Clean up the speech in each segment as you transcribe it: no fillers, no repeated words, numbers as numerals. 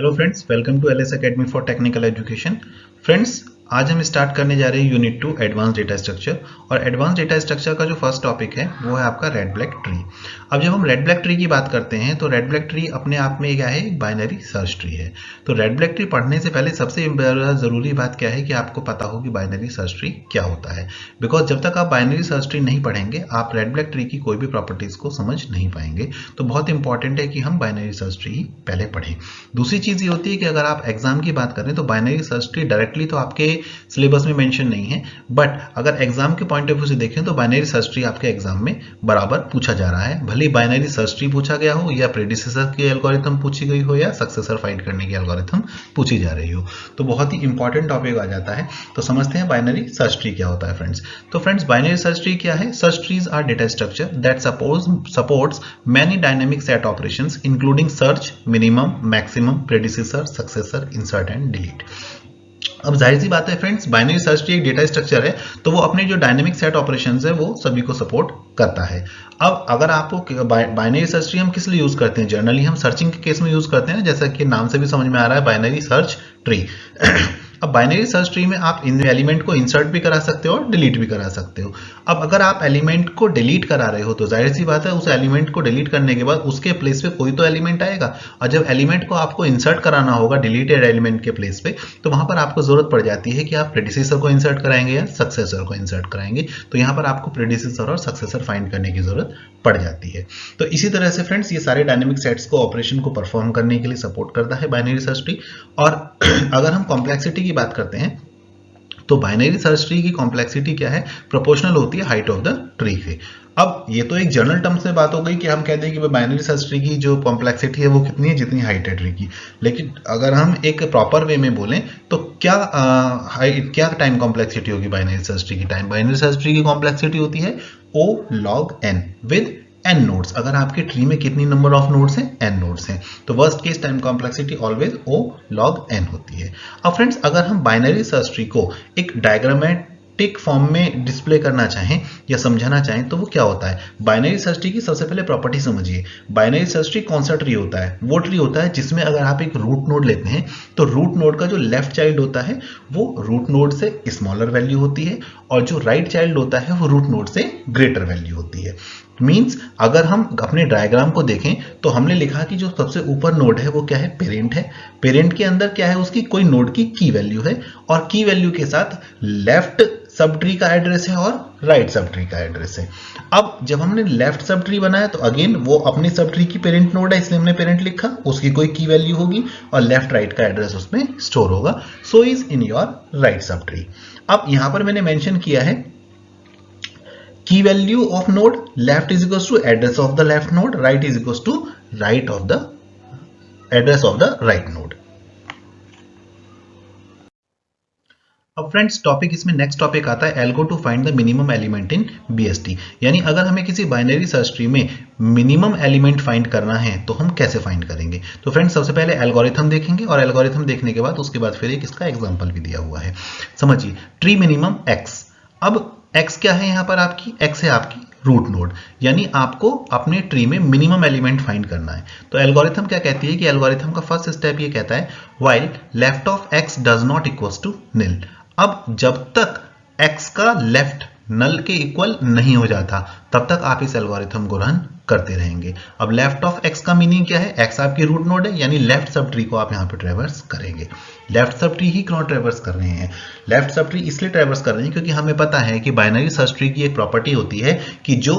Hello friends, welcome to LS academy for technical education. Friends, आज हम start करने जा रहे हैं यूनिट 2 एडवांस डेटा स्ट्रक्चर। और एडवांस डेटा स्ट्रक्चर का जो फर्स्ट टॉपिक है वो है आपका रेड ब्लैक ट्री। अब जब हम रेड ब्लैक ट्री की बात करते हैं तो रेड ब्लैक ट्री अपने आप में क्या है, एक बाइनरी सर्च ट्री है। तो रेड ब्लैक ट्री पढ़ने से पहले सबसे जरूरी बात क्या है कि आपको पता हो कि बाइनरी सर्च ट्री क्या होता है। बिकॉज जब तक आप बाइनरी सर्च ट्री नहीं पढ़ेंगे आप रेड ब्लैक ट्री की कोई भी प्रॉपर्टीज को समझ नहीं पाएंगे। तो बहुत इंपॉर्टेंट है कि हम बाइनरी सर्च ट्री ही पहले पढ़ें। दूसरी चीज ये होती है कि अगर आप एग्जाम की बात करें तो बाइनरी सर्च ट्री डायरेक्टली तो आपके सिलेबस में मेंशन नहीं है, बट अगर एग्जाम के पॉइंट ऑफ व्यू से देखें तो बाइनरी सर्च ट्री आपके एग्जाम में बराबर पूछा जा रहा है। भले बाइनरी सर्च ट्री पूछा गया हो या प्रेडिसेसर की एल्गोरिथम पूछी गई हो या सक्सेसर फाइंड करने की एल्गोरिथम पूछी जा रही हो, तो बहुत ही इंपॉर्टेंट टॉपिक आ जाता है। तो समझते हैं बाइनरी सर्च ट्री क्या होता है फ्रेंड्स। तो फ्रेंड्स, बाइनरी सर्च ट्री क्या है? Search trees are data structure that supports many dynamic set operations including search, minimum, maximum, predecessor, successor, insert and delete. अब जाहिर सी बात है फ्रेंड्स, बाइनरी सर्च ट्री एक डेटा स्ट्रक्चर है तो वो अपने जो डायनेमिक सेट ऑपरेशंस है वो सभी को सपोर्ट करता है। अब अगर आपको बाइनरी सर्च ट्री हम किस लिए यूज करते हैं? जनरली हम सर्चिंग के केस में यूज करते हैं, जैसा कि नाम से भी समझ में आ रहा है, बाइनरी सर्च ट्री। अब बाइनरी सर्च ट्री में आप इन एलिमेंट को इंसर्ट भी करा सकते हो और डिलीट भी करा सकते हो। अब अगर आप एलिमेंट को डिलीट करा रहे हो तो जाहिर सी बात है उस एलिमेंट को डिलीट करने के बाद उसके प्लेस पे कोई तो एलिमेंट आएगा, और जब एलिमेंट को आपको इंसर्ट कराना होगा डिलीटेड एलिमेंट के प्लेस पे, तो वहां पर आपको जरूरत पड़ जाती है कि आप प्रेडिसेसर को इंसर्ट कराएंगे या सक्सेसर को इंसर्ट कराएंगे। तो यहाँ पर आपको प्रेडिसेसर और सक्सेसर फाइंड करने की जरूरत पड़ जाती है। तो इसी तरह से फ्रेंड्स, ये सारे डायनेमिक सेट्स को, ऑपरेशन को परफॉर्म करने के लिए सपोर्ट करता है बाइनरी सर्च ट्री। और अगर हम कॉम्प्लेक्सिटी की बात करते हैं तो बाइनरी सर्च ट्री की कॉम्प्लेक्सिटी क्या है? प्रोपोर्शनल होती है हाइट ऑफ द ट्री के। अब ये तो एक जनरल टर्म्स में बात हो गई कि हम कहते हैं कि बाइनरी सर्च ट्री की जो कॉम्प्लेक्सिटी है वो कितनी है, जितनी हाइट है ट्री की। लेकिन अगर हम एक प्रॉपर वे में बोलें तो क्या टाइम कॉम्प्लेक्सिटी होगी बाइनरी सर्च ट्री की? बाइनरी सर्च ट्री की कॉम्प्लेक्सिटी होती है O log n with n nodes. अगर आपके ट्री में कितनी नंबर ऑफ नोड्स हैं? n नोड्स हैं। तो worst case time complexity always O log n होती है। अब फ्रेंड्स, अगर हम बाइनरी सर्च ट्री को एक डायग्रामेटिक फॉर्म में डिस्प्ले करना चाहें या समझाना चाहें तो वो क्या होता है? बाइनरी सर्च ट्री की सबसे पहले प्रॉपर्टी समझिए। बाइनरी सर्च ट्री कौन सा ट्री होता है? वो ट्री होता है जिसमें अगर आप एक रूट नोड लेते हैं तो रूट नोड का जो लेफ्ट चाइल्ड होता है वो रूट नोड से स्मॉलर वैल्यू होती है, और जो राइट चाइल्ड होता है वो रूट नोड से ग्रेटर वैल्यू होती है। मींस अगर हम अपने डायग्राम को देखें तो हमने लिखा कि जो सबसे ऊपर नोड है वो क्या है? पेरेंट है। पेरेंट के अंदर क्या है? उसकी कोई नोड की की वैल्यू है, और की वैल्यू के साथ लेफ्ट सब ट्री का एड्रेस है और राइट सब ट्री का एड्रेस है। अब जब हमने लेफ्ट सब ट्री बनाया तो अगेन वो अपनी सब ट्री की पेरेंट नोड है, इसलिए हमने पेरेंट लिखा, उसकी कोई की वैल्यू होगी और लेफ्ट राइट का एड्रेस उसमें स्टोर होगा। So is in your right sub tree. अब यहां पर मैंने मेंशन किया है की value of node, left is equals to address of the left node, right is equals to right of the address of the right node. अब friends, topic इसमें next topic आता है algo to find the minimum element in BST. यानी अगर हमें किसी binary search tree में minimum element find करना है तो हम कैसे फाइंड करेंगे? तो फ्रेंड्स, सबसे पहले एल्गोरिथम देखेंगे, और एल्गोरिथम देखने के बाद उसके बाद फिर एक इसका एग्जांपल भी दिया हुआ है। समझिए, ट्री मिनिमम x। अब x क्या है? यहां पर आपकी x है आपकी रूट नोड, यानी आपको अपने ट्री में मिनिमम एलिमेंट फाइंड करना है। तो एल्गोरिथम क्या कहती है कि एल्गोरिथम का फर्स्ट स्टेप ये कहता है while left of x does not equals to nil. अब जब तक x का लेफ्ट नल के इक्वल नहीं हो जाता तब तक आप इस एल्गोरिथम को रन करते रहेंगे। अब लेफ्ट ऑफ x का मीनिंग क्या है? x आपकी रूट नोड है, यानी लेफ्ट सब ट्री को आप यहां पे ट्रेवर्स करेंगे। लेफ्ट सब ट्री ही क्यों ट्रेवर्स कर रहे हैं? लेफ्ट सब ट्री इसलिए ट्रेवर्स कर रहे हैं क्योंकि हमें पता है कि बाइनरी सर्च ट्री की एक प्रॉपर्टी होती है कि जो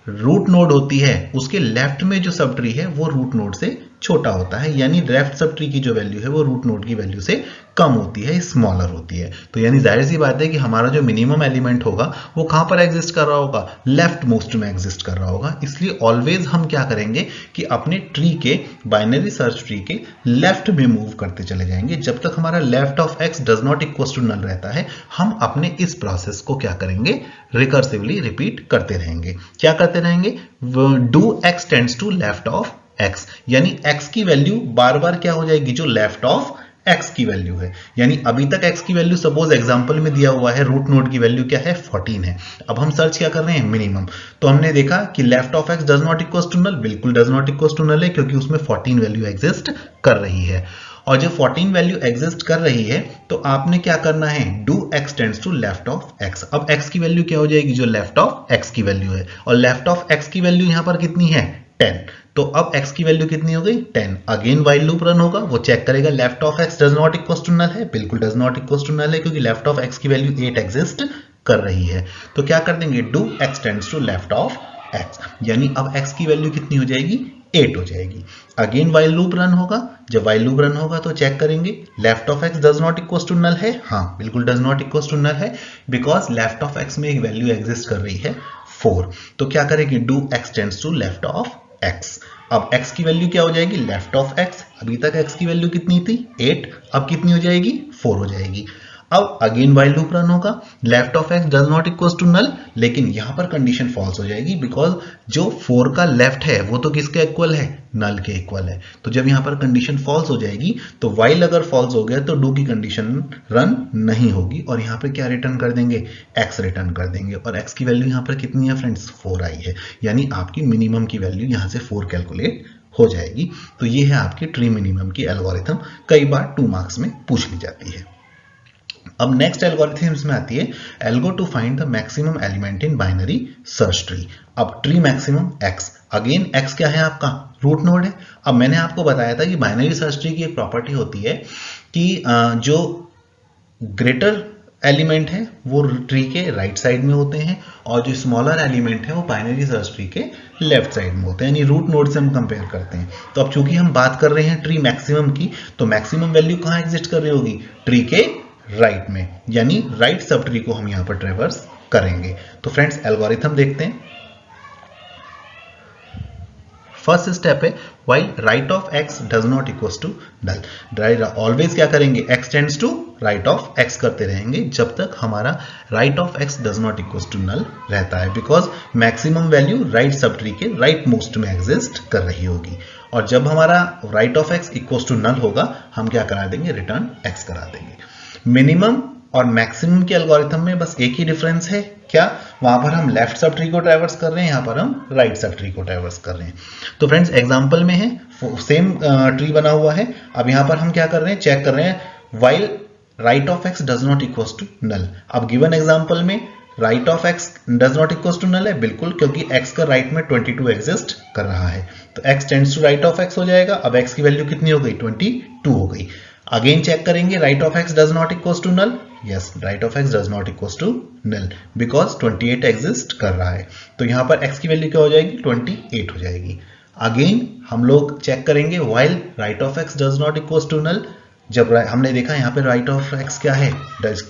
रूट नोड होती है उसके लेफ्ट में जो सब ट्री है वो रूट नोड से छोटा होता है, यानी लेफ्ट सब ट्री की जो वैल्यू है वो रूट नोड की वैल्यू से कम होती है, स्मॉलर होती है। तो यानी जाहिर सी बात है कि हमारा जो मिनिमम एलिमेंट होगा वो कहां पर एग्जिस्ट कर रहा होगा? लेफ्ट मोस्ट में एग्जिस्ट कर रहा होगा। इसलिए ऑलवेज हम क्या करेंगे कि अपने ट्री के, बाइनरी सर्च ट्री के लेफ्ट में मूव करते चले जाएंगे। जब तक हमारा left of x does not equal to null रहता है हम अपने इस प्रोसेस को क्या करेंगे? रिकर्सिवली रिपीट करते रहेंगे। क्या करते रहेंगे? Do x tends to left of x, यानी x की वैल्यू बार बार क्या हो जाएगी? जो लेफ्ट ऑफ x की वैल्यू है। यानी अभी तक x की वैल्यू सपोज एग्जांपल में दिया हुआ है, रूट नोड की वैल्यू क्या है? 14 है। अब हम सर्च क्या कर रहे हैं? मिनिमम। तो हमने देखा कि left of x does not equal to null, बिल्कुल does not equal to null है क्योंकि उसमें 14 वैल्यू एग्जिस्ट कर रही है। और जब 14 वैल्यू एग्जिस्ट कर रही है तो आपने क्या करना है, do x tends to left of x। अब x की वैल्यू क्या हो जाएगी, जो लेफ्ट ऑफ x की वैल्यू है, और लेफ्ट ऑफ x की वैल्यू यहां पर कितनी है, 10। तो अब x की वैल्यू कितनी हो गई, 10। अगेन व्हाइल लूप रन होगा, वो चेक करेगा left of x does not equal to null है, बिल्कुल does not equal to null है, क्योंकि लेफ्ट ऑफ x की वैल्यू 8 एग्जिस्ट कर रही है। तो क्या कर देंगे, do x tends to left of x, यानी अब x की वैल्यू कितनी हो जाएगी, 8 हो जाएगी। अगेन व्हाइल लूप रन होगा, जब व्हाइल लूप रन होगा तो चेक करेंगे left of x does not equal to null है, हाँ बिल्कुल does not equal to null है, बिकॉज लेफ्ट ऑफ x में एक वैल्यू एग्जिस्ट कर रही है 4। तो क्या करेंगे, do x tends to left of x। अब x की वैल्यू क्या हो जाएगी, लेफ्ट ऑफ x, अभी तक x की वैल्यू कितनी थी 8, अब कितनी हो जाएगी 4 हो जाएगी। अब अगेन व्हाइल लूप रन होगा, left of x does not equal to null, लेकिन यहां पर कंडीशन फॉल्स हो जाएगी, बिकॉज जो 4 का लेफ्ट है वो तो किसके इक्वल है, नल के इक्वल है। तो जब यहां पर कंडीशन फॉल्स हो जाएगी तो व्हाइल अगर फॉल्स हो गया तो डू की कंडीशन रन नहीं होगी, और यहां पर क्या रिटर्न कर देंगे, x रिटर्न कर देंगे, और x की वैल्यू यहां पर कितनी है फ्रेंड्स, 4 आई है, यानी आपकी मिनिमम की वैल्यू यहां से 4 कैलकुलेट हो जाएगी। तो ये है आपकी ट्री मिनिमम की एल्गोरिथम, कई बार 2 मार्क्स में पूछ ली जाती है। अब नेक्स्ट एल्गोरिथम इसमें आती है algo to find the maximum element in binary search tree. अब tree maximum x, again x क्या है आपका, रूट नोड है। अब मैंने आपको बताया था कि बाइनरी सर्च ट्री की एक प्रॉपर्टी होती है कि जो ग्रेटर एलिमेंट है वो ट्री के राइट साइड में होते हैं, और जो स्मॉलर एलिमेंट है वो बाइनरी सर्च ट्री के लेफ्ट साइड में होते हैं, यानी रूट नोड से हम कंपेयर करते हैं। तो अब चूंकि हम बात कर रहे हैं ट्री मैक्सिमम की, तो मैक्सिमम वैल्यू कहां एग्जिस्ट कर रही होगी, ट्री के राइट में, यानी राइट सब ट्री को हम यहां पर ट्रेवर्स करेंगे। तो फ्रेंड्स एल्गोरिथम देखते हैं। फर्स्ट स्टेप है while right of x does not equals to null, always क्या करेंगे, x tends to right of x करते रहेंगे जब तक हमारा right of x does not equals to null रहता है, because maximum value right sub tree के राइट मोस्ट में एग्जिस्ट कर रही होगी। और जब हमारा right of x equals to null होगा, हम क्या करा देंगे, रिटर्न x करा देंगे। मिनिमम और मैक्सिमम के एल्गोरिथम में बस एक ही डिफरेंस है, क्या, वहां पर हम लेफ्ट सब ट्री को ट्रैवर्स कर रहे हैं, यहां पर हम राइट सब ट्री को ट्रैवर्स कर रहे हैं। तो फ्रेंड्स एग्जांपल में है सेम ट्री बना हुआ है, अब यहां पर हम क्या कर रहे हैं, चेक कर रहे हैं while right of x does not equals to null. अब गिवन एग्जांपल में right of x does not equals to null है, बिल्कुल, क्योंकि x का राइट में 22 एग्जिस्ट कर रहा है, तो x tends to right of x हो जाएगा। अब x की वैल्यू कितनी हो गई, 22 हो गई। अगेन चेक करेंगे right of x does not equals to null, yes right of x does not equals to null, because 28 exist कर रहा है, तो यहां पर x की वैल्यू क्या हो जाएगी, 28 हो जाएगी। अगेन हम लोग चेक करेंगे while right of x does not equals to null, जब हमने देखा यहां पे राइट ऑफ x क्या है,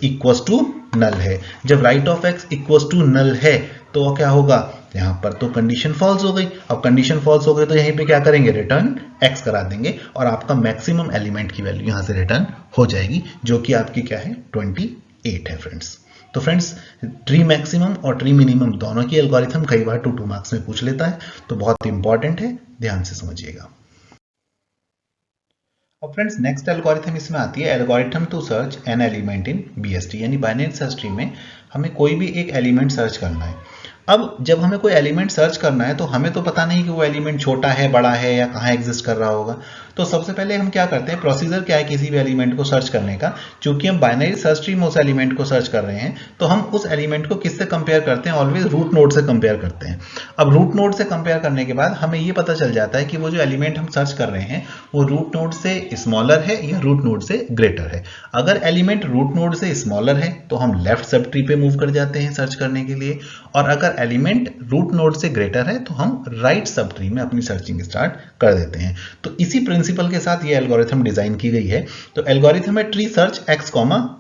इक्वल्स टू नल है। जब right of x equals to null है तो क्या होगा, यहां पर तो कंडीशन फॉल्स हो गई। अब कंडीशन फॉल्स हो गई तो यहीं पे क्या करेंगे, रिटर्न x करा देंगे, और आपका मैक्सिमम एलिमेंट की वैल्यू यहां से रिटर्न हो जाएगी, जो कि आपकी क्या है, 28 है फ्रेंड्स। तो फ्रेंड्स ट्री मैक्सिमम और ट्री मिनिमम दोनों की एल्गोरिथम कई बार 2 मार्क्स में पूछ लेता है, तो बहुत इंपॉर्टेंट है, ध्यान से समझिएगा। और फ्रेंड्स नेक्स्ट एल्गोरिथम इसमें आती है algorithm to search an element in BST, यानी बाइनरी सर्च ट्री में हमें कोई भी एक एलिमेंट सर्च करना है। अब जब हमें कोई एलिमेंट सर्च करना है तो हमें तो पता नहीं कि वो एलिमेंट छोटा है, बड़ा है, या कहाँ एग्जिस्ट कर रहा होगा। तो सबसे पहले हम क्या करते हैं, प्रोसीजर क्या है किसी भी एलिमेंट को सर्च करने का, क्योंकि हम बाइनरी सर्च ट्री में उस एलिमेंट को सर्च कर रहे हैं, तो हम उस एलिमेंट को किससे कंपेयर करते हैं, ऑलवेज रूट नोड से कंपेयर करते हैं। अब रूट नोड से कंपेयर करने के बाद हमें ये पता चल जाता है कि वो जो एलिमेंट हम सर्च कर रहे हैं वो रूट नोड से स्मॉलर है या रूट नोड से ग्रेटर है। अगर एलिमेंट रूट नोड से स्मॉलर है तो हम लेफ्ट सब ट्री पे मूव कर जाते हैं सर्च करने के लिए, और अगर एलिमेंट रूट नोड से ग्रेटर है तो हम राइट सब ट्री में अपनी सर्चिंग स्टार्ट कर देते हैं। तो इसी प्रिंसिपल के साथ ये एल्गोरिथम डिजाइन की गई है। तो एल्गोरिथम है ट्री सर्च x,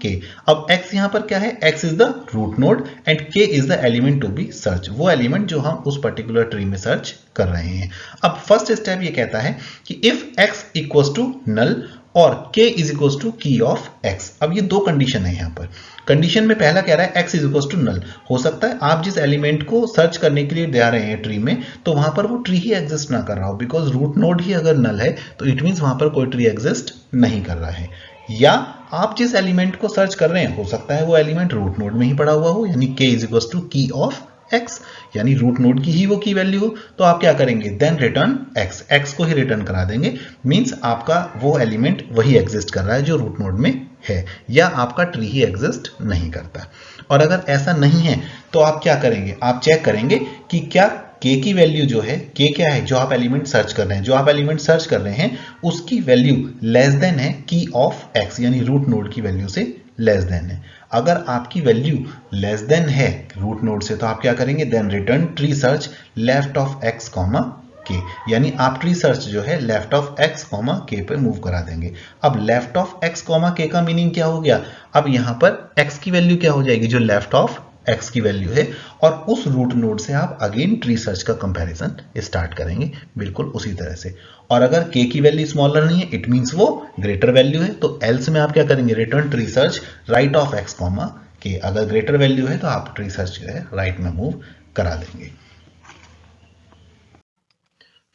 k। अब x यहां पर क्या है, x is the root node and k is the element to be search, वो एलिमेंट जो हम उस पर्टिकुलर ट्री में सर्च कर रहे हैं। अब फर्स्ट स्टेप ये कहता है कि if x equals to null और k is equals to key of x। अब ये दो कंडीशन है यहाँ पर। कंडीशन में पहला कह रहा है x is equals to null. हो सकता है आप जिस एलिमेंट को सर्च करने के लिए दे रहे हैं ट्री में, तो वहां पर वो ट्री ही एग्जिस्ट ना कर रहा हो, बिकॉज रूट नोड ही अगर नल है तो इट मीन्स वहां पर कोई ट्री एग्जिस्ट नहीं कर रहा है। या आप जिस एलिमेंट को सर्च कर रहे हैं हो सकता है वो एलिमेंट रूट नोड में ही पड़ा हुआ हो, यानी k is equals to key of x, यानी रूट नोड की ही वो की वैल्यू हो तो आप क्या करेंगे, देन रिटर्न x, x को ही रिटर्न करा देंगे। मींस आपका वो एलिमेंट वही एग्जिस्ट कर रहा है जो रूट नोड में है, या आपका ट्री ही एग्जिस्ट नहीं करता। और अगर ऐसा नहीं है तो आप क्या करेंगे, आप चेक करेंगे कि क्या k की वैल्यू जो है, k क्या है, जो आप एलिमेंट सर्च कर रहे हैं, जो आप एलिमेंट सर्च कर रहे हैं उसकी वैल्यू लेस देन है की ऑफ x, यानी रूट नोड की वैल्यू से लेस देन है। अगर आपकी वैल्यू लेस देन है रूट नोड से तो आप क्या करेंगे, then return tree search left of x comma k, यानी आप ट्री सर्च जो है left of x comma k पे मूव करा देंगे। अब left of x comma k का मीनिंग क्या हो गया, अब यहां पर x की वैल्यू क्या हो जाएगी, जो लेफ्ट ऑफ x की वैल्यू है, और उस रूट नोड से आप अगेन ट्री सर्च का कंपैरिजन स्टार्ट करेंगे बिल्कुल उसी तरह से। और अगर k की वैल्यू स्मॉलर नहीं है, इट मींस वो ग्रेटर वैल्यू है, तो एल्स में आप क्या करेंगे, return tree search right of x comma k। अगर ग्रेटर वैल्यू है तो आप ट्री सर्च जो है राइट में मूव करा देंगे।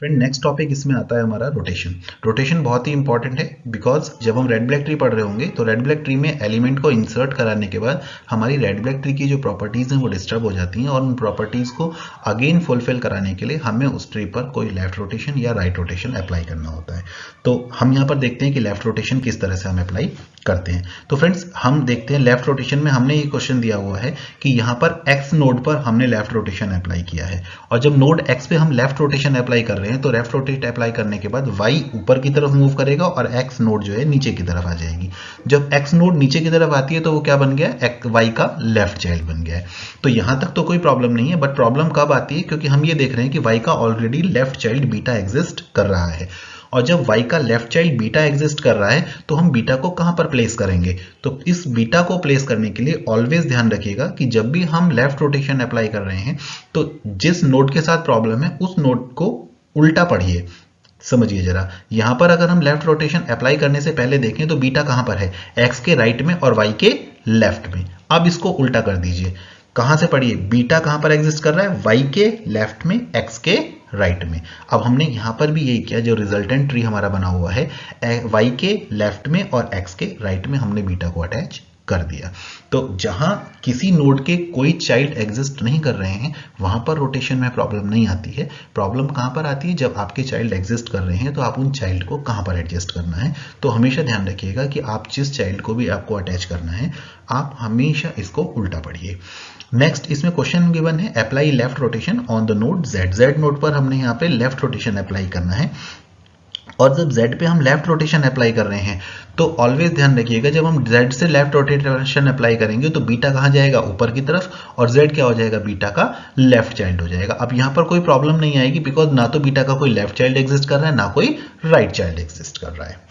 फ्रेंड नेक्स्ट टॉपिक इसमें आता है हमारा रोटेशन। रोटेशन बहुत ही इंपॉर्टेंट है बिकॉज जब हम रेड ब्लैक ट्री पढ़ रहे होंगे तो रेड ब्लैक ट्री में एलिमेंट को इंसर्ट कराने के बाद हमारी रेड ब्लैक ट्री की जो प्रॉपर्टीज हैं वो डिस्टर्ब हो जाती हैं, और उन प्रॉपर्टीज को अगेन फुलफिल कराने के लिए हमें उस ट्री पर कोई लेफ्ट रोटेशन या राइट रोटेशन अप्लाई करना होता है। तो हम यहाँ पर देखते हैं कि लेफ्ट रोटेशन किस तरह से हम अप्लाई करते हैं। तो फ्रेंड्स हम देखते हैं लेफ्ट रोटेशन में हमने ये क्वेश्चन दिया हुआ है कि यहाँ पर एक्स नोड पर हमने लेफ्ट रोटेशन अप्लाई किया है, और जब नोड एक्स पे हम लेफ्ट रोटेशन अप्लाई कर रहे हैं तो लेफ्ट रोटेट अप्लाई करने के बाद वाई ऊपर की तरफ मूव करेगा और एक्स नोड जो है नीचे की तरफ आ जाएगी। जब एक्स नोड नीचे की तरफ आती है तो वो क्या बन गया, वाई का लेफ्ट चाइल्ड बन गया है। तो यहां तक तो कोई प्रॉब्लम नहीं है, बट प्रॉब्लम कब आती है, क्योंकि हम ये देख रहे हैं कि वाई का already left child beta exist कर रहा है, और जब y का लेफ्ट चाइल्ड बीटा एग्जिस्ट कर रहा है तो हम बीटा को कहां पर प्लेस करेंगे। तो इस बीटा को प्लेस करने के लिए ऑलवेज ध्यान रखिएगा कि जब भी हम लेफ्ट रोटेशन अप्लाई कर रहे हैं तो जिस नोड के साथ प्रॉब्लम है उस नोड को उल्टा पढ़िए। समझिए जरा, यहां पर अगर हम लेफ्ट रोटेशन अप्लाई करने से पहले देखें तो बीटा कहां पर है, x के राइट में और y के लेफ्ट में। अब इसको उल्टा कर दीजिए, कहां से पढ़िए, बीटा कहां पर एग्जिस्ट कर रहा है, y के लेफ्ट में, x के राइट में। अब हमने यहां पर भी यही किया, जो रिजल्टेंट ट्री हमारा बना हुआ है y के लेफ्ट में और x के राइट में हमने बीटा को अटैच कर दिया। तो जहां किसी नोड के कोई चाइल्ड एग्जिस्ट नहीं कर रहे हैं वहां पर रोटेशन में प्रॉब्लम नहीं आती है। प्रॉब्लम कहां पर आती है, जब आपके चाइल्ड एग्जिस्ट कर रहे हैं तो आप उन चाइल्ड को कहां पर एडजस्ट करना है। तो हमेशा ध्यान रखिएगा कि आप जिस चाइल्ड को भी आपको अटैच करना है आप हमेशा इसको उल्टा पढ़िए। नेक्स्ट इसमें क्वेश्चन गिवन है, apply left rotation on the node z। z node पर हमने यहाँ पे लेफ्ट रोटेशन अप्लाई करना है, और जब z पे हम लेफ्ट रोटेशन अप्लाई कर रहे हैं तो ऑलवेज ध्यान रखिएगा जब हम z से लेफ्ट रोटेशन अप्लाई करेंगे तो बीटा कहां जाएगा, ऊपर की तरफ, और z क्या हो जाएगा, बीटा का लेफ्ट चाइल्ड हो जाएगा। अब यहां पर कोई प्रॉब्लम नहीं आएगी बिकॉज ना तो बीटा का कोई लेफ्ट चाइल्ड एग्जिस्ट कर रहा है ना कोई राइट चाइल्ड एग्जिस्ट कर रहा है।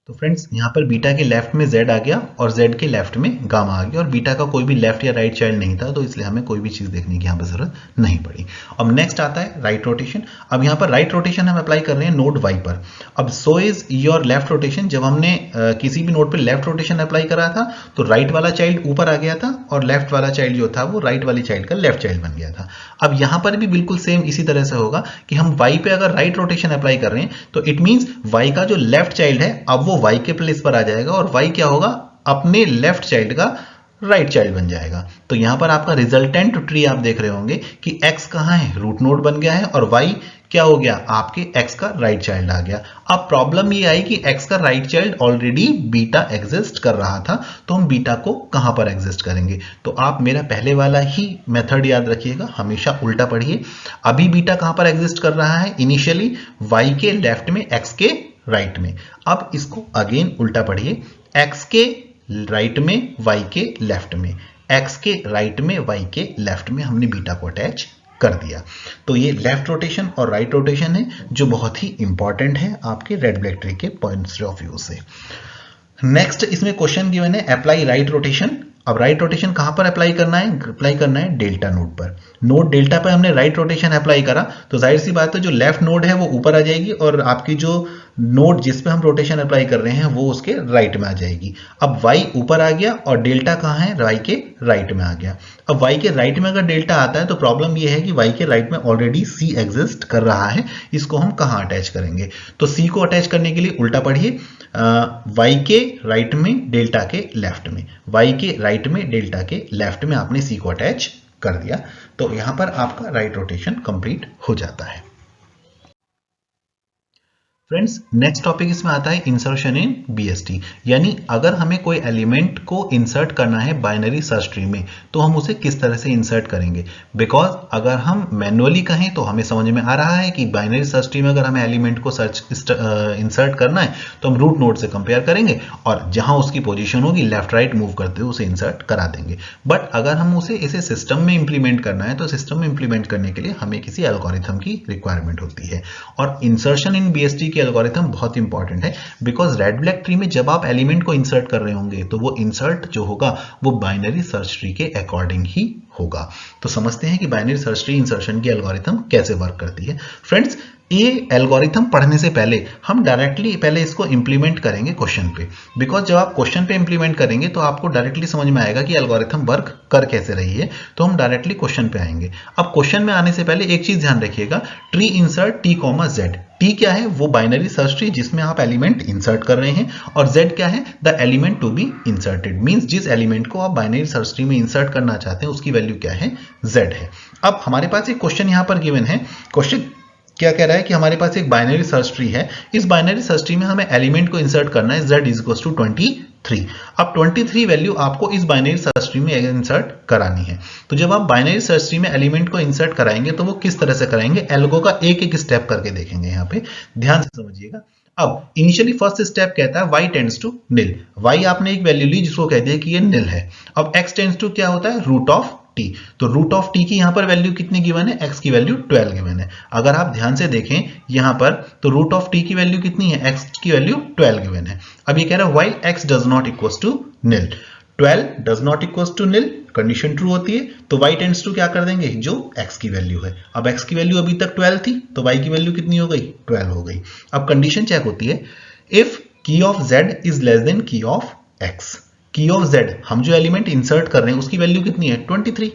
तो फ्रेंड्स यहाँ पर बीटा के लेफ्ट में z आ गया और z के लेफ्ट में गामा आ गया, और बीटा का कोई भी लेफ्ट या राइट चाइल्ड नहीं था, तो इसलिए हमें कोई भी चीज देखने की यहाँ पर जरूरत नहीं पड़ी। अब नेक्स्ट आता है राइट रोटेशन। अब यहाँ पर राइट रोटेशन हम अप्लाई कर रहे हैं नोड y पर। अब so is your left rotation, जब हमने किसी भी नोड पर लेफ्ट रोटेशन अप्लाई करा था तो राइट वाला चाइल्ड ऊपर आ गया था और लेफ्ट वाला चाइल्ड जो था वो राइट वाली चाइल्ड का लेफ्ट चाइल्ड बन गया था। अब यहाँ पर भी बिल्कुल सेम इसी तरह से होगा कि हम y पे अगर राइट रोटेशन अप्लाई कर रहे हैं तो इट मींस y का जो लेफ्ट चाइल्ड है अब वो y के प्लेस पर आ जाएगा और y क्या होगा, अपने लेफ्ट चाइल्ड का राइट चाइल्ड बन जाएगा। तो यहां पर आपका रिजल्टेंट ट्री आप देख रहे होंगे कि x कहां है, रूट नोड बन गया है, और y क्या हो गया, आपके x का राइट चाइल्ड आ गया। अब प्रॉब्लम ये आई कि x का right child already beta exist कर रहा था, तो हम बीटा को कहां पर एग्जिस्ट करेंगे। तो आप मेरा पहले वाला ही मेथड याद रखिएगा, हमेशा उल्टा पढ़िए। अभी बीटा कहां पर एग्जिस्ट कर रहा है, इनिशियली y के लेफ्ट में, x के राइट में। अब इसको अगेन उल्टा पढ़िए, x के राइट में, y के लेफ्ट में, x के राइट में, y के लेफ्ट में हमने बीटा को अटैच कर दिया। तो ये लेफ्ट रोटेशन और राइट रोटेशन है जो बहुत ही इंपॉर्टेंट है आपके रेड ब्लैक ट्री के पॉइंट्स ऑफ व्यू से। नेक्स्ट इसमें क्वेश्चन गिवन है, अप्लाई राइट रोटेशन। अब राइट रोटेशन कहां पर अप्लाई करना है, अप्लाई करना है डेल्टा नोड पर। नोड डेल्टा पर हमने राइट रोटेशन अप्लाई करा तो जाहिर सी बात है जो लेफ्ट नोड है वो ऊपर आ जाएगी और आपकी जो नोड जिस पे हम रोटेशन अप्लाई कर रहे हैं वो उसके राइट में आ जाएगी। अब y ऊपर आ गया और डेल्टा कहाँ है, y के राइट में आ गया। अब y के राइट में अगर डेल्टा आता है तो प्रॉब्लम ये है कि y के राइट में ऑलरेडी c एग्जिस्ट कर रहा है, इसको हम कहाँ अटैच करेंगे? तो c को अटैच करने के लिए उल्टा पढ़िए, y के राइट में डेल्टा के लेफ्ट में, y के राइट में डेल्टा के लेफ्ट में आपने c को अटैच कर दिया, तो यहां पर आपका राइट रोटेशन कंप्लीट हो जाता है। फ्रेंड्स नेक्स्ट टॉपिक इसमें आता है इंसर्शन इन बीएसटी, यानी अगर हमें कोई एलिमेंट को इंसर्ट करना है बाइनरी सर्च ट्री में तो हम उसे किस तरह से इंसर्ट करेंगे। बिकॉज अगर हम मैन्युअली कहें तो हमें समझ में आ रहा है कि बाइनरी सर्च ट्री में अगर हमें एलिमेंट को इंसर्ट करना है तो हम रूट नोड से कंपेयर करेंगे और जहां उसकी पोजीशन होगी लेफ्ट राइट मूव करते हुए उसे इंसर्ट करा देंगे। बट अगर हम इसे सिस्टम में इंप्लीमेंट करना है तो सिस्टम में इंप्लीमेंट करने के लिए हमें किसी एल्गोरिथम की रिक्वायरमेंट होती है, और इंसर्शन इन बीएसटी की एल्गोरिथम बहुत इंपॉर्टेंट है। बिकॉज रेड ब्लैक ट्री में जब आप एलिमेंट को इंसर्ट कर रहे होंगे तो वो इंसर्ट जो होगा वो बाइनरी सर्च ट्री के अकॉर्डिंग ही होगा। तो समझते हैं कि बाइनरी सर्च ट्री इंसर्शन की एल्गोरिथम कैसे वर्क करती है। फ्रेंड्स ये एल्गोरिथम पढ़ने से पहले हम डायरेक्टली पहले इसको इंप्लीमेंट करेंगे क्वेश्चन पे, बिकॉज जब आप क्वेश्चन पे इंप्लीमेंट करेंगे तो आपको डायरेक्टली समझ में आएगा कि एल्गोरिथम वर्क कर कैसे रही है। तो हम डायरेक्टली क्वेश्चन पे आएंगे। अब क्वेश्चन में आने से पहले एक चीज ध्यान रखिएगा, tree insert T comma Z. T क्या है, वो बाइनरी सर्च ट्री जिसमें आप एलिमेंट इंसर्ट कर रहे हैं, और जेड क्या है, the element to be inserted, means जिस एलिमेंट को आप बाइनरी सर्च ट्री में इंसर्ट करना चाहते हैं उसकी वैल्यू क्या है, जेड है। अब हमारे पास एक क्वेश्चन यहां पर गिवन है। क्वेश्चन क्या कह रहा है कि हमारे पास एक बाइनरी सर्च ट्री है, इस बाइनरी सर्च ट्री में हमें एलिमेंट को इंसर्ट करना है z इज टू 23। अब 23 वैल्यू आपको इस बाइनरी सर्च ट्री में इंसर्ट करानी है। तो जब आप बाइनरी सर्च ट्री में एलिमेंट को इंसर्ट कराएंगे तो वो किस तरह से कराएंगे, एल्गो का एक एक स्टेप करके देखेंगे। यहाँ पे ध्यान से समझिएगा। अब इनिशियली फर्स्ट स्टेप कहता है y tends to nil, y आपने एक वैल्यू ली जिसको कहते हैं कि ये निल है। अब x टेंड्स टू क्या होता है, रूट ऑफ t, तो रूट ऑफ t की यहां पर वैल्यू कितनी गिवन है, x की वैल्यू 12 गिवन है। अगर आप ध्यान से देखें यहां पर तो रूट ऑफ t की वैल्यू कितनी है, x की वैल्यू 12 गिवन है। अब ये कह रहा है while x does not equals to nil, 12 does not equals to nil, condition true होती है तो y टेंड्स टू क्या कर देंगे, जो x की वैल्यू है। अब x की वैल्यू अभी तक 12 थी तो y की वैल्यू कितनी हो गई, 12 हो गई। अब कंडीशन चेक होती है, if key of z is less than key of x, की ऑफ z हम जो एलिमेंट इंसर्ट कर रहे हैं उसकी वैल्यू कितनी है, 23,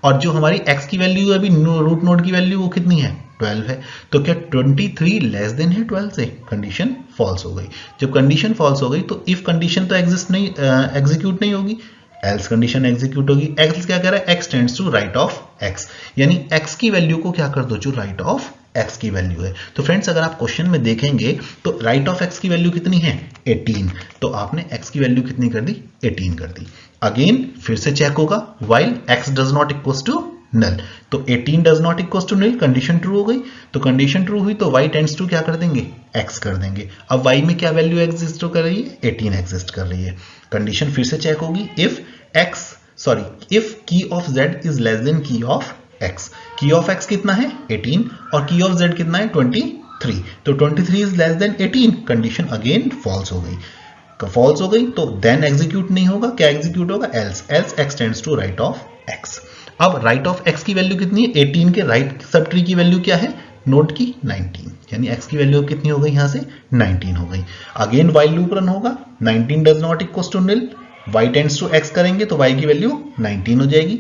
और जो हमारी x की वैल्यू अभी रूट नोड की वैल्यू वो कितनी है, 12 है। तो क्या 23 लेस देन है 12 से, कंडीशन फॉल्स हो गई। जब कंडीशन फॉल्स हो गई तो इफ कंडीशन तो एग्जीक्यूट नहीं होगी, एल्स कंडीशन एग्जीक्यूट होगी। एल्स क्या कह रहा है, x tends to right of x, यानी x की वैल्यू को क्या कर दो, जो राइट ऑफ x की वैल्यू है। तो फ्रेंड्स अगर आप क्वेश्चन में देखेंगे तो राइट ऑफ x की वैल्यू कितनी है, 18, तो आपने x की वैल्यू कितनी कर दी, 18 कर दी। अगेन फिर से चेक होगा, while x does not equals to null, तो 18 does not equals to null, condition true हो गई। तो कंडीशन ट्रू हुई तो y टेंड्स टू क्या कर देंगे, x कर देंगे। अब y में क्या वैल्यू एग्जिस्ट कर रही है, 18 एग्जिस्ट कर रही है। कंडीशन फिर से चेक होगी, if key of z is less than key of x, की ऑफ x कितना है, 18, और की ऑफ z कितना है, 23, तो 23 is less than 18, condition again false हो गई। फॉल्स हो गई तो देन एग्जीक्यूट नहीं होगा, क्या एग्जीक्यूट होगा, else x tends to right of x। अब राइट ऑफ x की वैल्यू कितनी है, 18 के राइट सब ट्री की वैल्यू क्या है, नोड की 19, यानी x की वैल्यू कितनी हो गई, यहां से 19 हो गई। अगेन while लूप रन होगा, 19 does not equals to nil, y tends to x करेंगे तो y की वैल्यू 19 हो जाएगी।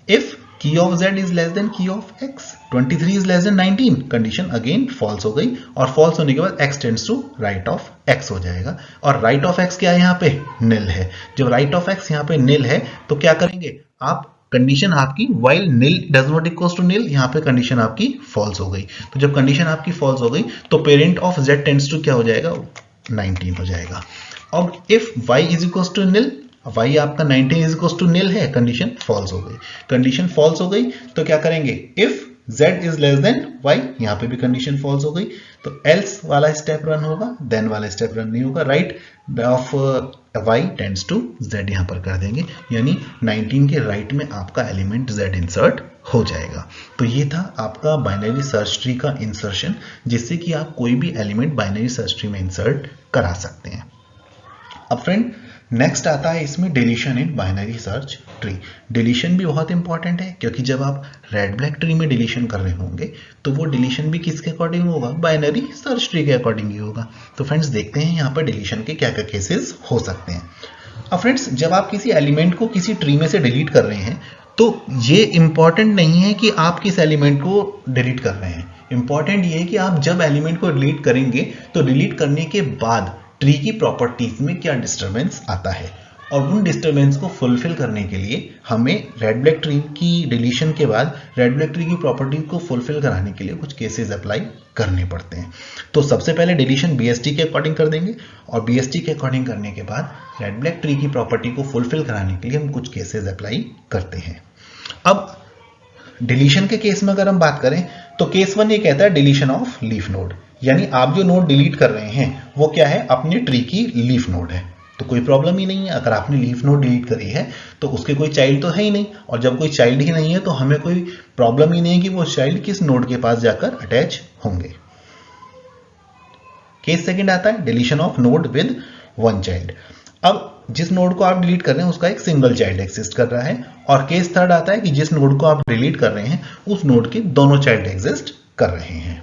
If key of z is less than key of x, 23 is less than 19, condition again false हो गई, और false होने के बाद x tends to right of x हो जाएगा। और राइट ऑफ x क्या है, यहाँ पे निल है। जब राइट ऑफ x यहाँ पे निल है तो क्या करेंगे आप, कंडीशन आपकी while nil does not equals to nil, यहाँ पे कंडीशन आपकी फॉल्स हो गई। तो जब कंडीशन आपकी फॉल्स हो गई तो parent of z tends to क्या हो जाएगा, 19 हो जाएगा। अब if y is equals to nil, y आपका 19 इज इक्वल्स टू निल है, कंडीशन फॉल्स हो गई। कंडीशन फॉल्स हो गई तो क्या करेंगे, if z is less then y, यहाँ पे भी कंडीशन फॉल्स हो गई तो else वाला स्टेप रन होगा, then वाला स्टेप रन नहीं होगा, right of y tends to z यहाँ पर कर देंगे, यानी 19 के राइट में आपका एलिमेंट z इंसर्ट हो जाएगा। तो ये था आपका बाइनरी सर्च ट्री का इंसर्शन, जिससे कि आप कोई भी एलिमेंट बाइनरी सर्च ट्री में इंसर्ट करा सकते हैं। अब फ्रेंड नेक्स्ट आता है इसमें डिलीशन इन बाइनरी सर्च ट्री। डिलीशन भी बहुत इंपॉर्टेंट है, क्योंकि जब आप रेड ब्लैक ट्री में डिलीशन कर रहे होंगे तो वो डिलीशन भी किसके अकॉर्डिंग होगा, बाइनरी सर्च ट्री के अकॉर्डिंग ही होगा। तो फ्रेंड्स देखते हैं यहाँ पर डिलीशन के क्या क्या केसेस हो सकते हैं। अब फ्रेंड्स जब आप किसी एलिमेंट को किसी ट्री में से डिलीट कर रहे हैं तो ये इंपॉर्टेंट नहीं है कि आप किस एलिमेंट को डिलीट कर रहे हैं, इंपॉर्टेंट ये है कि आप जब एलिमेंट को डिलीट करेंगे तो डिलीट करने के बाद ट्री की प्रॉपर्टीज में क्या डिस्टर्बेंस आता है, और उन डिस्टर्बेंस को फुलफिल करने के लिए हमें रेड ब्लैक ट्री की डिलीशन के बाद रेड ब्लैक ट्री की प्रॉपर्टीज को फुलफिल कराने के लिए कुछ केसेस अप्लाई करने पड़ते हैं। तो सबसे पहले डिलीशन बीएसटी के अकॉर्डिंग कर देंगे, और बीएसटी के अकॉर्डिंग करने के बाद रेड ब्लैक ट्री की प्रॉपर्टी को फुलफिल कराने के लिए हम कुछ केसेस अप्लाई करते हैं। अब डिलीशन के केस में अगर हम बात करें तो केस 1 ये कहता है डिलीशन ऑफ लीफ नोड, यानी आप जो नोड डिलीट कर रहे हैं वो क्या है, अपनी ट्री की लीफ नोड है। तो कोई प्रॉब्लम ही नहीं है, अगर आपने लीफ नोड डिलीट करी है तो उसके कोई चाइल्ड तो है ही नहीं, और जब कोई चाइल्ड ही नहीं है तो हमें कोई प्रॉब्लम ही नहीं है कि वो चाइल्ड किस नोड के पास जाकर अटैच होंगे। केस सेकंड आता है deletion of node with one child. अब जिस नोड को आप डिलीट कर रहे हैं उसका एक सिंगल चाइल्ड एग्जिस्ट कर रहा है, और केस थर्ड आता है कि जिस नोड को आप डिलीट कर रहे हैं उस नोड के दोनों चाइल्ड एग्जिस्ट कर रहे हैं।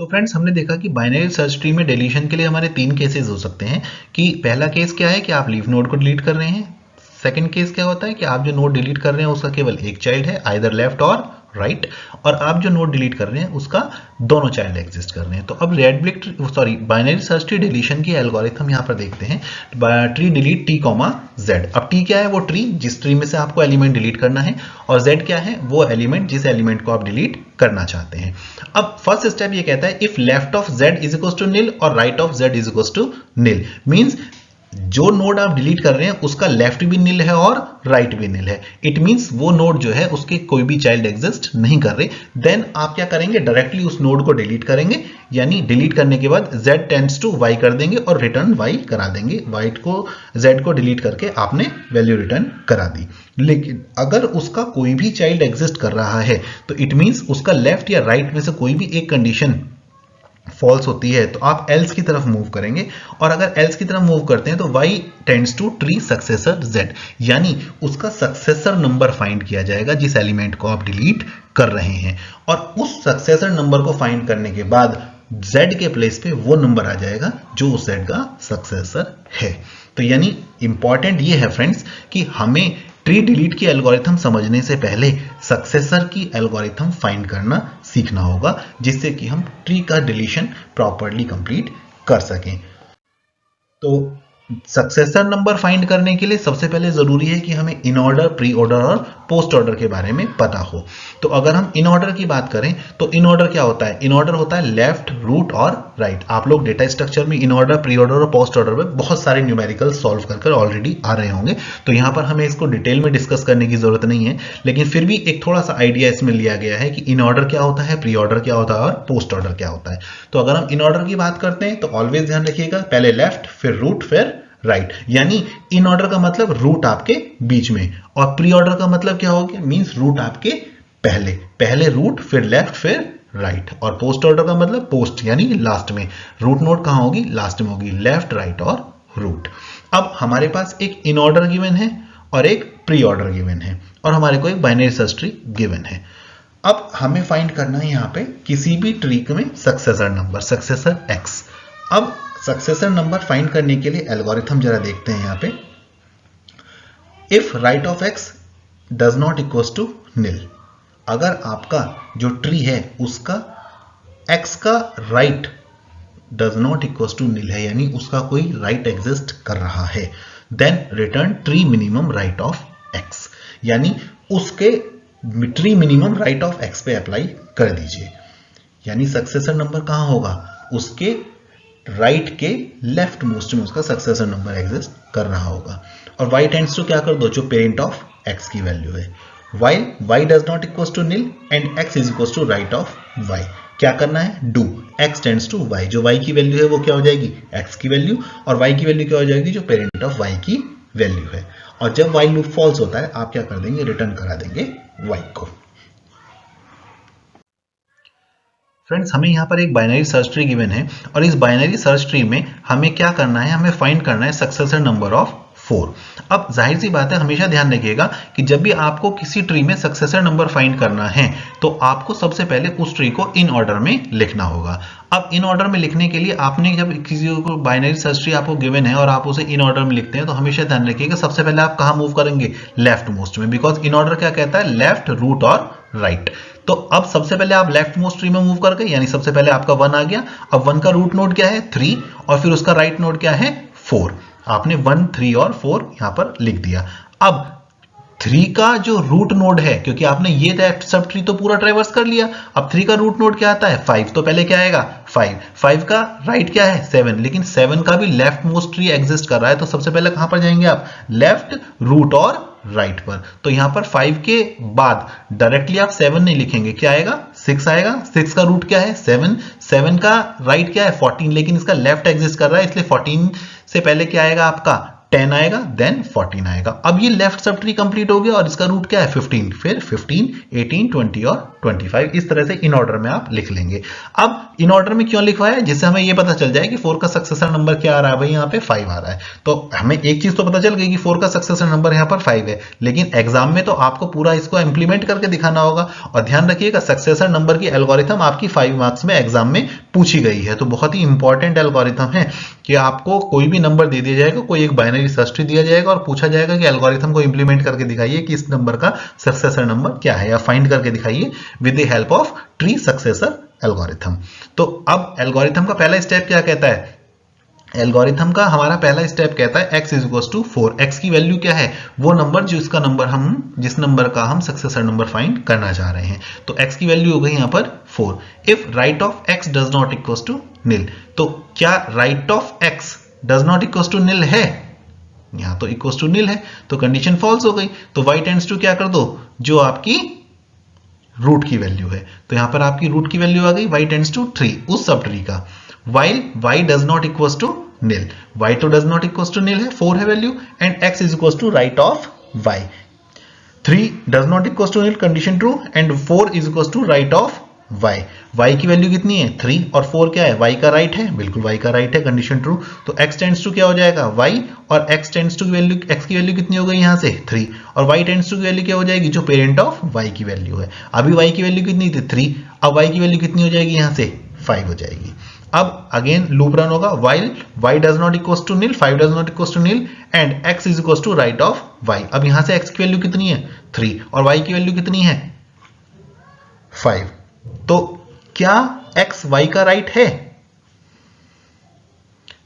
तो फ्रेंड्स हमने देखा कि बाइनरी सर्च ट्री में डिलीशन के लिए हमारे 3 केसेस हो सकते हैं। कि पहला केस क्या है कि आप लीफ नोड को डिलीट कर रहे हैं, सेकंड केस क्या होता है कि आप जो नोड डिलीट कर रहे हैं उसका केवल एक चाइल्ड है, आइदर लेफ्ट और राइट, और आप जो नोड डिलीट कर रहे हैं उसका दोनों चाइल्ड एग्जिस्ट कर रहे हैं। तो अब red black binary search tree deletion की एल्गोरिथम यहाँ पर देखते हैं। Tree delete T comma Z. अब टी क्या है, वो ट्री जिस ट्री में से आपको एलिमेंट डिलीट करना है, और जेड क्या है, वो एलिमेंट जिस एलिमेंट को आप डिलीट करना चाहते हैं। अब फर्स्ट स्टेप ये कहता है if left of z is equal to nil और right of z is equal to nil, means जो नोड आप डिलीट कर रहे हैं उसका लेफ्ट भी निल है और राइट भी निल है। इट मींस वो नोड जो है उसके कोई भी चाइल्ड एग्जिस्ट नहीं कर रहे। देन आप क्या करेंगे, डायरेक्टली उस नोड को डिलीट करेंगे, यानी डिलीट करने के बाद z टेंड्स टू y कर देंगे और रिटर्न y करा देंगे। वाइट को z को डिलीट करके आपने वैल्यू रिटर्न करा दी। लेकिन अगर उसका कोई भी चाइल्ड एग्जिस्ट कर रहा है तो इट मींस उसका लेफ्ट या राइट में से कोई भी एक कंडीशन फॉल्स होती है तो आप एल्स की तरफ मूव करेंगे, और अगर एल्स की तरफ मूव करते हैं तो y tends to tree successor z, यानी उसका सक्सेसर नंबर फाइंड किया जाएगा जिस एलिमेंट को आप डिलीट कर रहे हैं, और उस सक्सेसर नंबर को फाइंड करने के बाद z के प्लेस पे वो नंबर आ जाएगा जो उस z का सक्सेसर है। तो यानी इंपॉर्टेंट ये है फ्रेंड्स कि हमें ट्री डिलीट की एल्गोरिथम समझने से पहले सक्सेसर की एल्गोरिथम फाइंड करना सीखना होगा, जिससे कि हम ट्री का डिलीशन प्रॉपर्ली कंप्लीट कर सकें। तो सक्सेसर नंबर फाइंड करने के लिए सबसे पहले जरूरी है कि हमें इन ऑर्डर, प्री ऑर्डर और पोस्ट ऑर्डर के बारे में पता हो। तो अगर हम इन ऑर्डर की बात करें तो इन ऑर्डर क्या होता है, इन ऑर्डर होता है लेफ्ट, रूट और राइट। आप लोग डेटा स्ट्रक्चर में इन ऑर्डर, प्री ऑर्डर और पोस्ट ऑर्डर में बहुत सारे न्यूमेरिकल सॉल्व कर ऑलरेडी आ रहे होंगे, तो यहाँ पर हमें इसको डिटेल में डिस्कस करने की जरूरत नहीं है, लेकिन फिर भी एक थोड़ा सा आइडिया इसमें लिया गया है कि इन ऑर्डर क्या होता है, प्री ऑर्डर क्या होता है और पोस्ट ऑर्डर क्या होता है। तो अगर हम इन ऑर्डर की बात करते हैं तो ऑलवेज ध्यान रखिएगा, पहले लेफ्ट फिर रूट फिर राइट, यानी इन ऑर्डर का मतलब रूट आपके बीच में, और प्री ऑर्डर का मतलब क्या हो गया, मींस रूट आपके पहले रूट फिर लेफ्ट फिर राइट, और पोस्ट ऑर्डर का मतलब पोस्ट यानी लास्ट में। रूट नोड कहां होगी, लास्ट में होगी, लेफ्ट राइट और रूट। अब हमारे पास एक इन ऑर्डर गिवन है और एक प्री ऑर्डर गिवन है, और हमारे को एक बाइनरी सर्च ट्री गिवन है। अब हमें फाइंड करना है यहाँ पे किसी भी ट्री में सक्सेसर नंबर, सक्सेसर x। अब सक्सेसर नंबर फाइंड करने के लिए एल्गोरिथम जरा देखते हैं यहाँ पे। If right of x does not equals to nil, अगर आपका जो ट्री है उसका x का right does not equals to nil है, यानी उसका कोई राइट एग्जिस्ट कर रहा है, then return tree minimum right of x, यानी उसके tree minimum right of x पे अप्लाई कर दीजिए। यानी सक्सेसर नंबर कहां होगा, उसके राइट के लेफ्ट मोस्ट में उसका सक्सेसर नंबर एग्जिस्ट कर रहा होगा। और y टेंड्स टू क्या कर दो, जो पेरेंट ऑफ x की वैल्यू है, while y does not equals to nil and x is equals to right of y, क्या करना है, do x tends to y, जो y की वैल्यू है वो क्या हो जाएगी, x की वैल्यू, और y की वैल्यू क्या हो जाएगी, जो पेरेंट ऑफ y की वैल्यू है। और जब y लूप फॉल्स होता है आप क्या कर देंगे, रिटर्न करा देंगे y को। फ्रेंड्स हमें यहाँ पर एक बाइनरी सर्च ट्री गिवन है और इस बाइनरी सर्च ट्री में हमें क्या करना है, हमें फाइंड करना है सक्सेसर नंबर ऑफ 4। अब जाहिर सी बात है, हमेशा ध्यान रखिएगा कि जब भी आपको किसी ट्री में सक्सेसर नंबर फाइंड करना है तो आपको सबसे पहले उस ट्री को इन ऑर्डर में लिखना होगा। अब इन ऑर्डर में लिखने के लिए आपने जब किसी को बाइनरी सर्च ट्री आपको गिवन है और आप उसे इन ऑर्डर में लिखते हैं तो हमेशा ध्यान रखिएगा सबसे पहले आप कहाँ मूव करेंगे, लेफ्ट मोस्ट में, बिकॉज इन ऑर्डर क्या कहता है, लेफ्ट, रूट और राइट। तो अब सबसे पहले आप लेफ्ट मोस्ट ट्री में मूव कर गए, यानी सबसे पहले आपका 1 आ गया। अब 1 का रूट नोड क्या है, 3, और फिर उसका राइट नोड क्या है, 4। आपने 1, 3 और 4 यहां पर लिख दिया। अब 3 का जो रूट नोड है, क्योंकि आपने ये सब ट्री तो पूरा ट्रेवर्स कर लिया, अब 3 का रूट नोड क्या आता है, 5। तो पहले क्या आएगा, 5 का राइट क्या है, 7, लेकिन 7 का भी लेफ्ट मोस्ट ट्री एग्जिस्ट कर रहा है, तो सबसे पहले कहां पर जाएंगे आप, लेफ्ट, रूट और राइट पर। तो यहां पर 5 के बाद डायरेक्टली आप 7 नहीं लिखेंगे, क्या आएगा, 6 आएगा। 6 का रूट क्या है, 7, 7 का राइट क्या है, 14, लेकिन इसका लेफ्ट एग्जिस्ट कर रहा है, इसलिए 14 से पहले क्या आएगा आपका, 10 आएगा, देन 14 आएगा। अब ये लेफ्ट सब ट्री कंप्लीट हो गया और इसका रूट क्या है, 15, फिर 15, 18, 20 और 25। इस तरह से इन ऑर्डर में आप लिख लेंगे। अब इन ऑर्डर में क्यों लिखवाया है, जिससे हमें ये पता चल जाए कि 4 का सक्सेसर नंबर क्या आ रहा है, भाई यहाँ पे 5 आ रहा है। तो हमें एक चीज तो पता चल गई कि 4 का सक्सेसर नंबर यहाँ पर 5 है, लेकिन एग्जाम में तो आपको पूरा इसको इंप्लीमेंट करके दिखाना होगा। और ध्यान रखिएगा सक्सेसर नंबर की एल्गोरिथम आपकी 5 मार्क्स में एग्जाम में पूछी गई है, तो बहुत ही इंपॉर्टेंट एल्गोरिथम है कि आपको कोई भी नंबर दे दिया जाएगा, कोई एक बाइनरी सर्च ट्री दिया जाएगा और पूछा जाएगा कि एल्गोरिथम को इंप्लीमेंट करके दिखाइए कि इस नंबर का सक्सेसर नंबर क्या है, या फाइंड करके दिखाइए with the help of tree successor algorithm. तो अब एल्गोरिथम का पहला स्टेप क्या कहता है, एल्गोरिथम का हमारा पहला स्टेप कहता है x इज टू 4। x की वैल्यू क्या है, वो नंबर जिसका नंबर जिस नंबर का हम सक्सेसर नंबर फाइंड करना चाह रहे हैं। तो x की वैल्यू हो गई यहां पर 4। If right of x does not equal to nil, तो क्या right of x does not equal to nil है, यहां तो इक्वल टू नील है, तो कंडीशन फॉल्स हो गई। तो y टेंड्स टू क्या कर दो, जो आपकी रूट की वैल्यू है, तो यहां पर आपकी रूट की वैल्यू आ गई y टेंड्स टू 3 उस सब ट्री का, while y does not equals to nil, y तो does not equals to nil है, 4 है value, and x is equals to right of y। 3 does not equals to nil, condition true, and 4 is equals to right of y। y की value कितनी है, 3, और 4 क्या है, y का right है, बिल्कुल y का राइट है, कंडीशन ट्रू। तो x टेंड्स टू क्या हो जाएगा, y, और x टेंड्स टू की वैल्यू, x की वैल्यू कितनी हो गई यहां से 3, और y टेंड्स टू की वैल्यू क्या हो जाएगी, जो पेरेंट ऑफ y की वैल्यू है। अभी y की वैल्यू कितनी थी, 3, अब y की वैल्यू कितनी हो जाएगी यहां से, 5 हो जाएगी। अब अगेन लूप रन होगा, while y does not equals to nil, 5 does not equals to nil, and x is equals to right of y। अब यहां से x की वैल्यू कितनी है, 3, और y की वैल्यू कितनी है, 5। तो क्या x y का राइट है,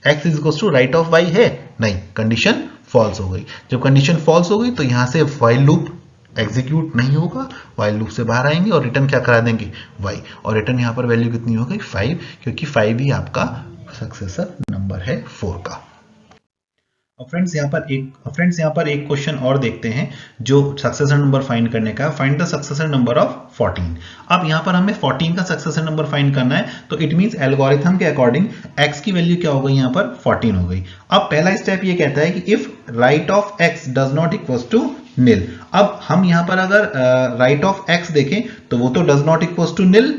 x is equals to right of y है, नहीं, कंडीशन फॉल्स हो गई। जब कंडीशन फॉल्स हो गई तो यहां से while लूप एग्जीक्यूट नहीं होगा, while लूप से बाहर आएंगे और रिटर्न क्या करा देंगे, y, और रिटर्न यहां पर वैल्यू कितनी हो गई, 5, क्योंकि 5 ही आपका सक्सेसर नंबर है 4 का। अब फ्रेंड्स यहाँ पर एक क्वेश्चन और देखते हैं जो सक्सेसर नंबर फाइंड करने का, find the successor number of 14। अब यहाँ पर हमें 14 का सक्सेसर नंबर फाइंड करना है, तो इट मींस एल्गोरिथम के अकॉर्डिंग x की वैल्यू क्या हो गई, यहाँ पर 14 हो गई। अब पहला स्टेप ये कहता है कि if right of x does not equal to nil. अब हम यहाँ पर अगर राइट ऑफ x देखें तो वो तो does not equal to nil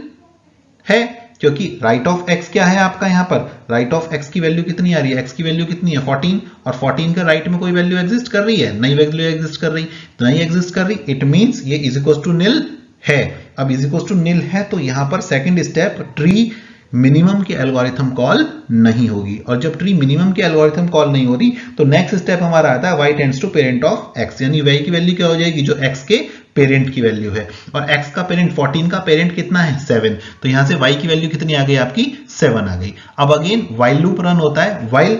है, क्योंकि राइट ऑफ x क्या है आपका, यहाँ पर राइट ऑफ x की वैल्यू कितनी आ रही है, x की वैल्यू कितनी है 14, और 14 का राइट में कोई वैल्यू एग्जिस्ट कर रही है, नई वैल्यू एग्जिस्ट कर रही, तो नहीं एग्जिस्ट कर रही, इट मींस ये इज इक्वल टू नील है। अब इज इक्वल टू नील है तो यहाँ पर सेकंड स्टेप ट्री मिनिमम की एल्गोरिथम कॉल नहीं होगी, और जब ट्री मिनिमम की एल्गोरिथम कॉल नहीं हो रही तो नेक्स्ट स्टेप हमारा आता है y tends to parent of x, यानी y की वैल्यू क्या हो जाएगी, जो x के पेरेंट की वैल्यू है, और x का पेरेंट 14 का पेरेंट कितना है 7, तो यहां से y की वैल्यू कितनी आ गई आपकी 7 आ गई। अब अगेन while लूप रन होता है, while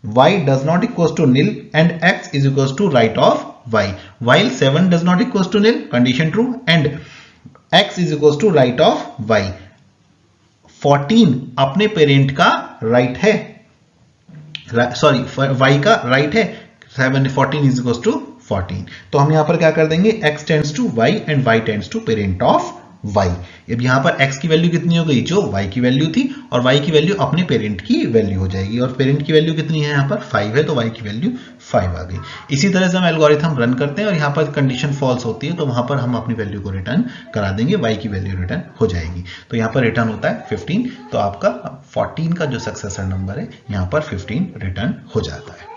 y does not equals to nil and x is equals to right of y, while 7 does not equals to nil, condition true, and x is equals to right of y। 14 अपने parent का right है, sorry y का right है, 14 is equals to 14, तो हम यहां पर क्या कर देंगे, x tends to y and y tends to parent of y। अब यहाँ पर x की वैल्यू कितनी हो गई, जो y की वैल्यू थी, और y की वैल्यू अपने पेरेंट की वैल्यू हो जाएगी, और पेरेंट की वैल्यू कितनी है यहाँ पर 5 है, तो y की वैल्यू 5 आ गई। इसी तरह से हम एल्गोरिथम रन करते हैं और यहाँ पर कंडीशन फॉल्स होती है तो वहां पर हम अपनी वैल्यू को रिटर्न करा देंगे, y की वैल्यू रिटर्न हो जाएगी। तो यहाँ पर रिटर्न होता है 15, तो आपका 14 का जो सक्सेसर नंबर है यहाँ पर 15 रिटर्न हो जाता है।